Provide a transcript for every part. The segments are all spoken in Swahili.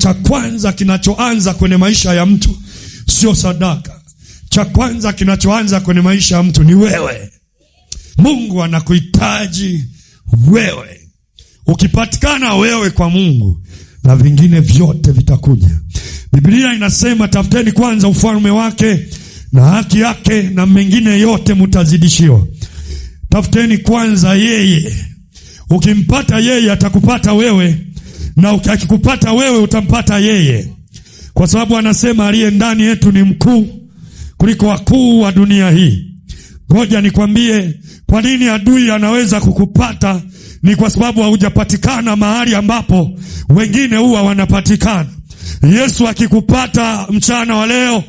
cha kwanza kinachoanza kwenye maisha ya mtu sio sadaka. Cha kwanza kinachoanza kwenye maisha ya mtu ni wewe. Mungu anakuhitaji wewe. Ukipatikana wewe kwa Mungu, na vingine vyote vitakuja. Biblia inasema tafuteni kwanza ufalme wake na haki yake, na mengine yote mtazidishiwa. Tafuteni kwanza yeye. Ukimpata yeye atakupata wewe, na akikupata wewe utampata yeye. Kwa sababu anasema aliye ndani yetu ni mkuu kuliko wakuu wa dunia hii. Ngoja nikwambie kwa nini adui anaweza kukupata. Ni kwa sababu haujapatikana mahali ambapo wengine huwa wanapatikana. Yesu akikupata mchana wa leo,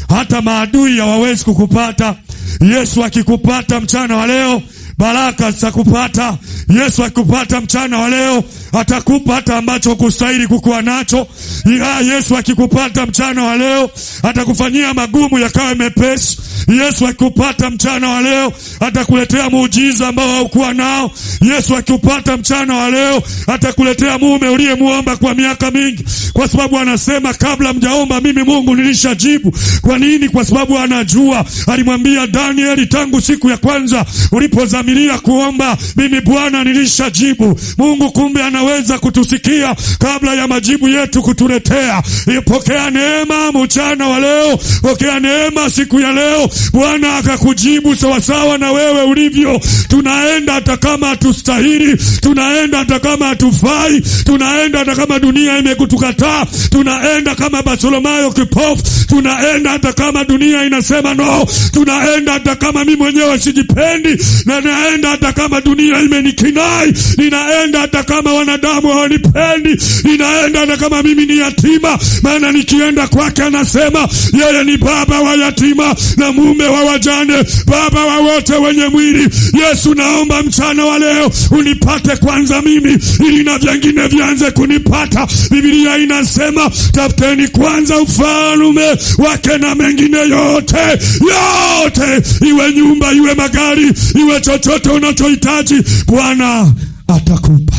hata maadui hawawezi kukupata. Yesu akikupata mchana wa leo, baraka zitakupata. Yesu akikupata mchana wa leo, atakupa hata ambacho kustahili kukuwa nacho. Yesu akikupata mchana wa leo, atakufanyia magumu yakawe mepesi. Yesu akikupata mchana wa leo, atakuletea muujiza ambao haukuwa nao. Yesu akikupata mchana wa leo, atakuletea mume uliyemuomba kwa miaka mingi. Kwa sababu anasema kabla mjaomba mimi Mungu nilishajibu. Kwa nini? Kwa sababu anajua. Alimwambia Danieli, tangu siku ya kwanza ulipozamilia kuomba, mimi Bwana nilishajibu. Mungu kumbe anaweza kutusikia kabla ya majibu yetu kutuletea. Pokea neema mchana wa leo. Pokea neema siku ya leo. Bwana akakujibu sawasawa na wewe ulivyo. Tunaenda hata kama hatustahili. Tunaenda hata kama hatufai. Tunaenda hata kama dunia imekutukataa. Tunaenda kama Bartholomayo kipofu. Tunaenda hata kama dunia inasema no. Tunaenda hata kama mimi mwenyewe sijipendi. Na naenda hata kama dunia imenikinai. Ninaenda hata kama wanadamu hawanipendi. Ninaenda hata kama mimi ni yatima. Maana nikienda kwake anasema yeye ni baba wa yatima na mume wa wajane, baba wa wote wenye mwili. Yesu, naomba mchana wa leo unipate kwanza mimi, ili na vingine vianze kunipata. Biblia inasema tafuteni kwanza ufalme wake na mengine yote, iwe nyumba, iwe magari, iwe chochote unachohitaji, Bwana atakupa.